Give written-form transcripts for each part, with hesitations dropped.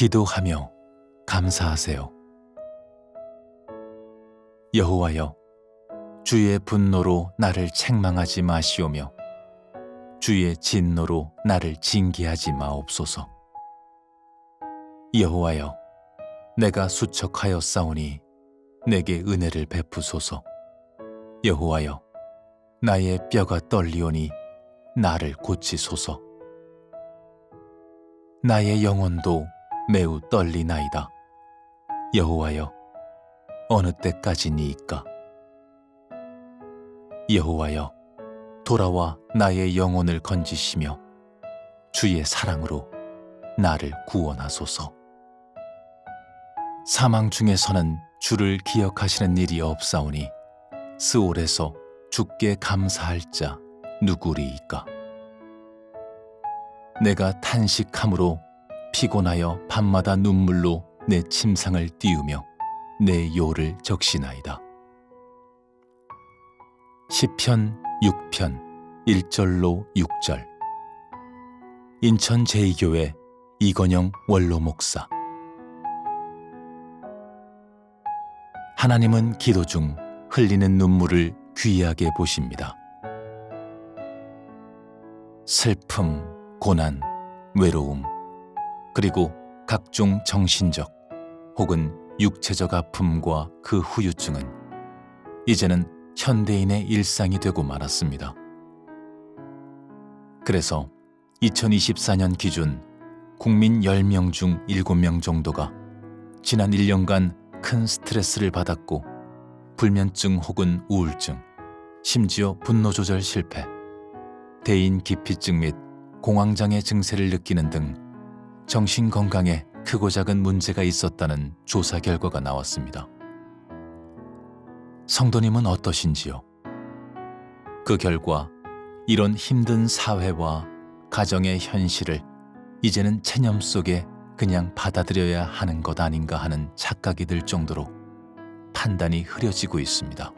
기도하며 감사하세요. 여호와여, 주의 분노로 나를 책망하지 마시오며 주의 진노로 나를 징계하지 마옵소서. 여호와여, 내가 수척하였사오니 내게 은혜를 베푸소서. 여호와여, 나의 뼈가 떨리오니 나를 고치소서. 나의 영혼도 매우 떨리나이다. 여호와여, 어느 때까지니이까? 여호와여, 돌아와 나의 영혼을 건지시며 주의 사랑으로 나를 구원하소서. 사망 중에서는 주를 기억하시는 일이 없사오니 스올에서 주께 감사할 자 누구리이까? 내가 탄식함으로 피곤하여 밤마다 눈물로 내 침상을 띄우며 내 요를 적시나이다. 시편 6편 1절로 6절. 인천 제2교회 이건영 원로 목사. 하나님은 기도 중 흘리는 눈물을 귀하게 보십니다. 슬픔, 고난, 외로움, 그리고 각종 정신적 혹은 육체적 아픔과 그 후유증은 이제는 현대인의 일상이 되고 말았습니다. 그래서 2024년 기준 국민 10명 중 7명 정도가 지난 1년간 큰 스트레스를 받았고 불면증 혹은 우울증, 심지어 분노 조절 실패, 대인 기피증 및 공황장애 증세를 느끼는 등 정신건강에 크고 작은 문제가 있었다는 조사 결과가 나왔습니다. 성도님은 어떠신지요? 그 결과 이런 힘든 사회와 가정의 현실을 이제는 체념 속에 그냥 받아들여야 하는 것 아닌가 하는 착각이 들 정도로 판단이 흐려지고 있습니다.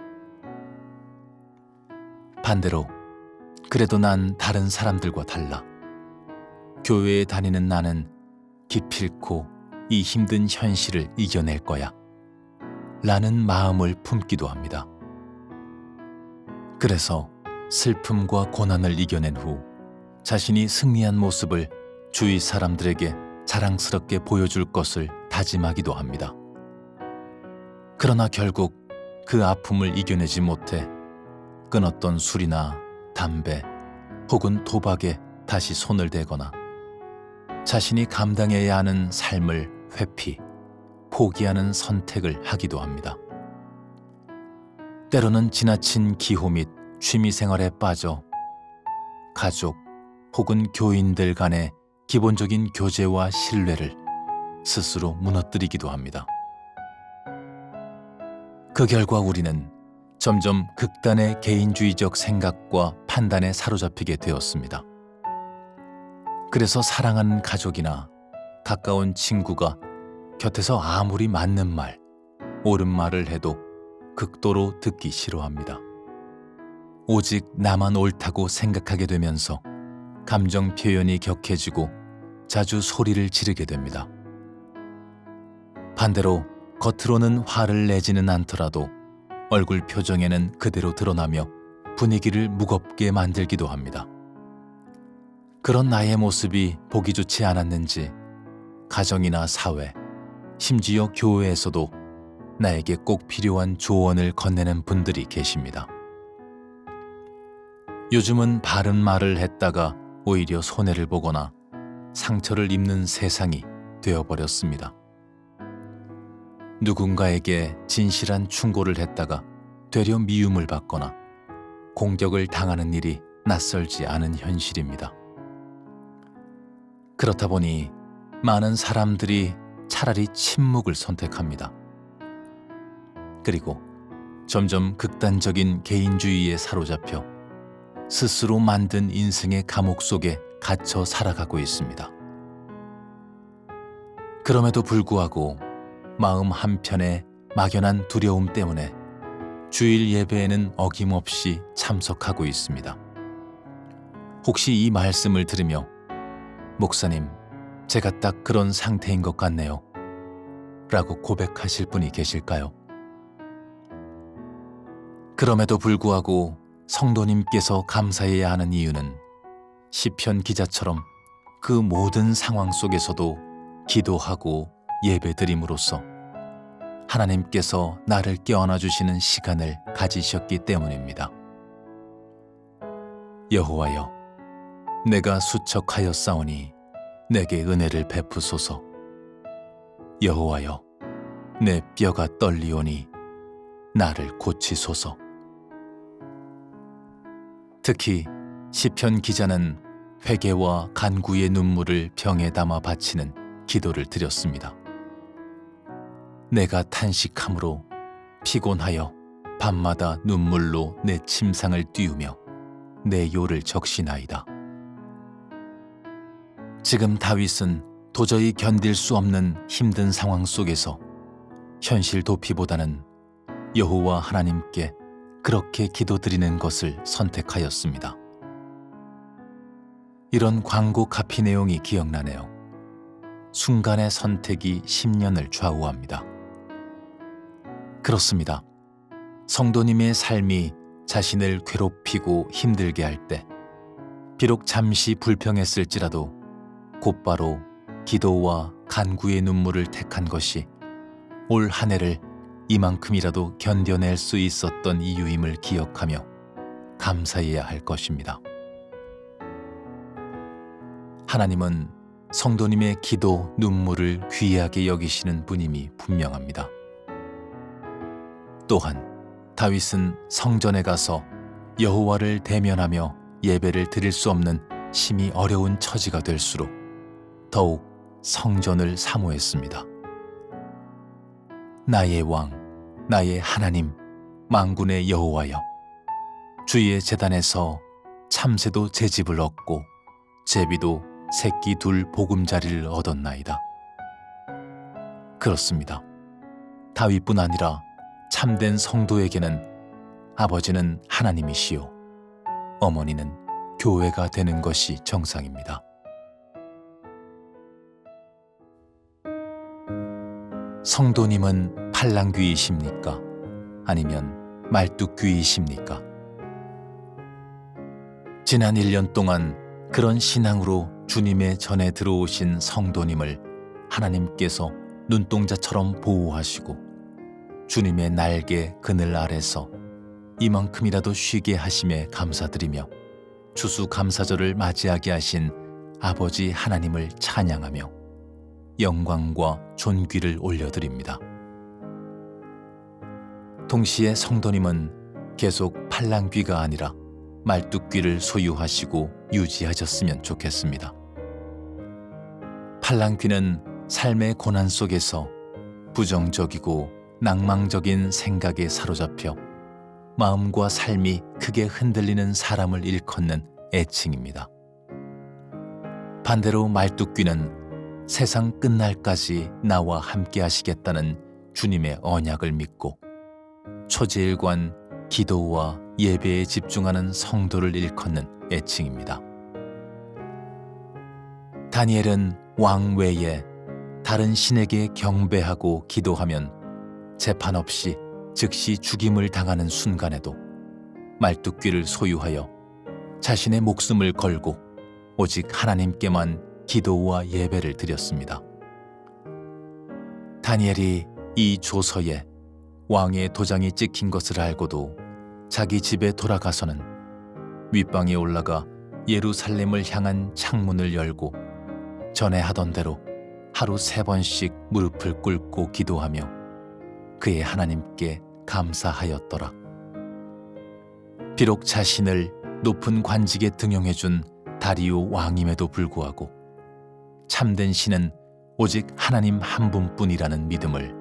반대로 그래도 난 다른 사람들과 달라. 교회에 다니는 나는 기필코 이 힘든 현실을 이겨낼 거야 라는 마음을 품기도 합니다. 그래서 슬픔과 고난을 이겨낸 후 자신이 승리한 모습을 주위 사람들에게 자랑스럽게 보여줄 것을 다짐하기도 합니다. 그러나 결국 그 아픔을 이겨내지 못해 끊었던 술이나 담배 혹은 도박에 다시 손을 대거나 자신이 감당해야 하는 삶을 회피, 포기하는 선택을 하기도 합니다. 때로는 지나친 기호 및 취미생활에 빠져 가족 혹은 교인들 간의 기본적인 교제와 신뢰를 스스로 무너뜨리기도 합니다. 그 결과 우리는 점점 극단의 개인주의적 생각과 판단에 사로잡히게 되었습니다. 그래서 사랑하는 가족이나 가까운 친구가 곁에서 아무리 맞는 말, 옳은 말을 해도 극도로 듣기 싫어합니다. 오직 나만 옳다고 생각하게 되면서 감정 표현이 격해지고 자주 소리를 지르게 됩니다. 반대로 겉으로는 화를 내지는 않더라도 얼굴 표정에는 그대로 드러나며 분위기를 무겁게 만들기도 합니다. 그런 나의 모습이 보기 좋지 않았는지 가정이나 사회, 심지어 교회에서도 나에게 꼭 필요한 조언을 건네는 분들이 계십니다. 요즘은 바른 말을 했다가 오히려 손해를 보거나 상처를 입는 세상이 되어버렸습니다. 누군가에게 진실한 충고를 했다가 되려 미움을 받거나 공격을 당하는 일이 낯설지 않은 현실입니다. 그렇다 보니 많은 사람들이 차라리 침묵을 선택합니다. 그리고 점점 극단적인 개인주의에 사로잡혀 스스로 만든 인생의 감옥 속에 갇혀 살아가고 있습니다. 그럼에도 불구하고 마음 한편에 막연한 두려움 때문에 주일 예배에는 어김없이 참석하고 있습니다. 혹시 이 말씀을 들으며 목사님, 제가 딱 그런 상태인 것 같네요. 라고 고백하실 분이 계실까요? 그럼에도 불구하고 성도님께서 감사해야 하는 이유는 시편 기자처럼 그 모든 상황 속에서도 기도하고 예배드림으로써 하나님께서 나를 껴안아 주시는 시간을 가지셨기 때문입니다. 여호와여, 내가 수척하였사오니 내게 은혜를 베푸소서. 여호와여, 내 뼈가 떨리오니 나를 고치소서. 특히 시편 기자는 회개와 간구의 눈물을 병에 담아 바치는 기도를 드렸습니다. 내가 탄식함으로 피곤하여 밤마다 눈물로 내 침상을 띄우며 내 요를 적시나이다. 지금 다윗은 도저히 견딜 수 없는 힘든 상황 속에서 현실 도피보다는 여호와 하나님께 그렇게 기도드리는 것을 선택하였습니다. 이런 광고 카피 내용이 기억나네요. 순간의 선택이 10년을 좌우합니다. 그렇습니다. 성도님의 삶이 자신을 괴롭히고 힘들게 할 때 비록 잠시 불평했을지라도 곧바로 기도와 간구의 눈물을 택한 것이 올 한 해를 이만큼이라도 견뎌낼 수 있었던 이유임을 기억하며 감사해야 할 것입니다. 하나님은 성도님의 기도, 눈물을 귀하게 여기시는 분임이 분명합니다. 또한 다윗은 성전에 가서 여호와를 대면하며 예배를 드릴 수 없는 심히 어려운 처지가 될수록 더욱 성전을 사모했습니다. 나의 왕, 나의 하나님, 만군의 여호와여, 주의 제단에서 참새도 제 집을 얻고 제비도 새끼 둘 보금자리를 얻었나이다. 그렇습니다. 다윗뿐 아니라 참된 성도에게는 아버지는 하나님이시요 어머니는 교회가 되는 것이 정상입니다. 성도님은 팔랑귀이십니까? 아니면 말뚝귀이십니까? 지난 1년 동안 그런 신앙으로 주님의 전에 들어오신 성도님을 하나님께서 눈동자처럼 보호하시고 주님의 날개 그늘 아래서 이만큼이라도 쉬게 하심에 감사드리며 추수감사절을 맞이하게 하신 아버지 하나님을 찬양하며 영광과 존귀를 올려드립니다. 동시에 성도님은 계속 팔랑귀가 아니라 말뚝귀를 소유하시고 유지하셨으면 좋겠습니다. 팔랑귀는 삶의 고난 속에서 부정적이고 낭망적인 생각에 사로잡혀 마음과 삶이 크게 흔들리는 사람을 일컫는 애칭입니다. 반대로 말뚝귀는 세상 끝날까지 나와 함께 하시겠다는 주님의 언약을 믿고 초제일관 기도와 예배에 집중하는 성도를 일컫는 애칭입니다. 다니엘은 왕 외에 다른 신에게 경배하고 기도하면 재판 없이 즉시 죽임을 당하는 순간에도 말뚝귀를 소유하여 자신의 목숨을 걸고 오직 하나님께만 기도와 예배를 드렸습니다. 다니엘이 이 조서에 왕의 도장이 찍힌 것을 알고도 자기 집에 돌아가서는 윗방에 올라가 예루살렘을 향한 창문을 열고 전에 하던 대로 하루 3번씩 무릎을 꿇고 기도하며 그의 하나님께 감사하였더라. 비록 자신을 높은 관직에 등용해준 다리오 왕임에도 불구하고 참된 신은 오직 하나님 한 분뿐이라는 믿음을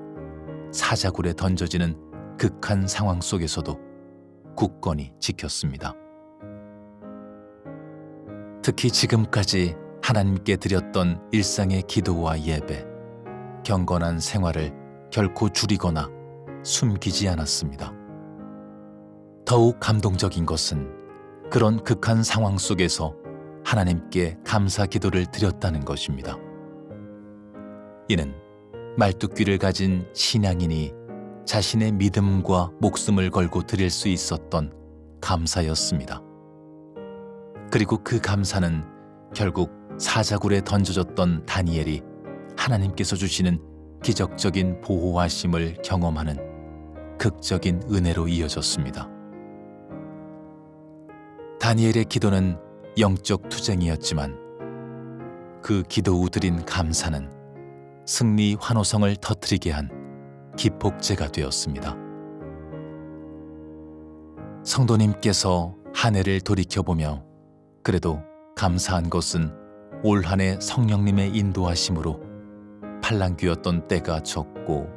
사자굴에 던져지는 극한 상황 속에서도 굳건히 지켰습니다. 특히 지금까지 하나님께 드렸던 일상의 기도와 예배, 경건한 생활을 결코 줄이거나 숨기지 않았습니다. 더욱 감동적인 것은 그런 극한 상황 속에서 하나님께 감사 기도를 드렸다는 것입니다. 이는 말뚝귀를 가진 신앙인이 자신의 믿음과 목숨을 걸고 드릴 수 있었던 감사였습니다. 그리고 그 감사는 결국 사자굴에 던져졌던 다니엘이 하나님께서 주시는 기적적인 보호하심을 경험하는 극적인 은혜로 이어졌습니다. 다니엘의 기도는 영적 투쟁이었지만 그 기도 후 드린 감사는 승리 환호성을 터뜨리게 한 기폭제가 되었습니다. 성도님께서 한 해를 돌이켜보며 그래도 감사한 것은 올 한 해 성령님의 인도하심으로 팔랑귀였던 때가 적고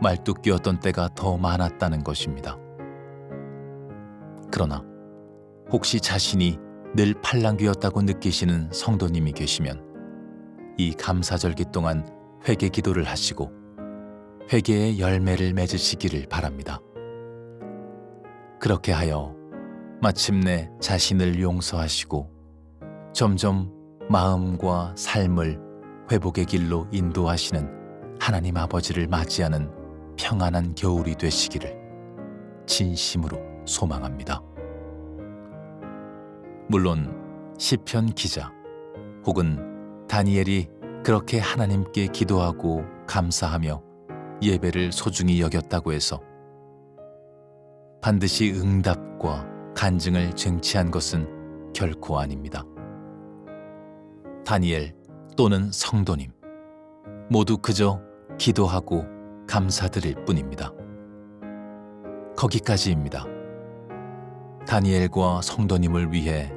말뚝귀였던 때가 더 많았다는 것입니다. 그러나 혹시 자신이 늘 팔랑귀였다고 느끼시는 성도님이 계시면 이 감사절기 동안 회개 기도를 하시고 회개의 열매를 맺으시기를 바랍니다. 그렇게 하여 마침내 자신을 용서하시고 점점 마음과 삶을 회복의 길로 인도하시는 하나님 아버지를 맞이하는 평안한 겨울이 되시기를 진심으로 소망합니다. 물론 시편 기자 혹은 다니엘이 그렇게 하나님께 기도하고 감사하며 예배를 소중히 여겼다고 해서 반드시 응답과 간증을 쟁취한 것은 결코 아닙니다. 다니엘 또는 성도님 모두 그저 기도하고 감사드릴 뿐입니다. 거기까지입니다. 다니엘과 성도님을 위해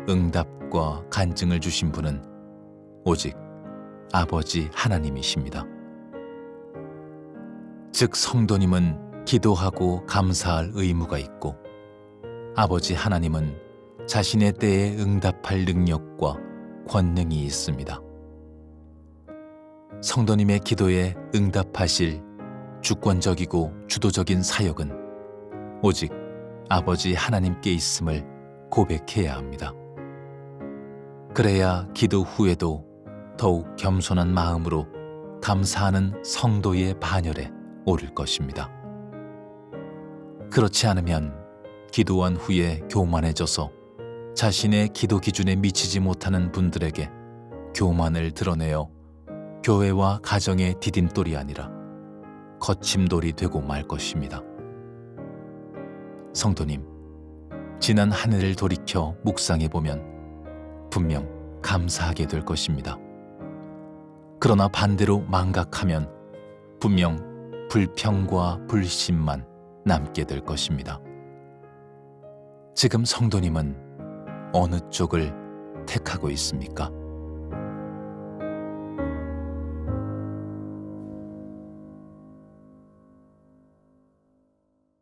응답과 간증을 주신 분은 오직 아버지 하나님이십니다. 즉 성도님은 기도하고 감사할 의무가 있고 아버지 하나님은 자신의 때에 응답할 능력과 권능이 있습니다. 성도님의 기도에 응답하실 주권적이고 주도적인 사역은 오직 아버지 하나님께 있음을 고백해야 합니다. 그래야 기도 후에도 더욱 겸손한 마음으로 감사하는 성도의 반열에 오를 것입니다. 그렇지 않으면 기도한 후에 교만해져서 자신의 기도 기준에 미치지 못하는 분들에게 교만을 드러내어 교회와 가정의 디딤돌이 아니라 거침돌이 되고 말 것입니다. 성도님, 지난 한 해를 돌이켜 묵상해보면 분명 감사하게 될 것입니다. 그러나 반대로 망각하면 분명 불평과 불신만 남게 될 것입니다. 지금 성도님은 어느 쪽을 택하고 있습니까?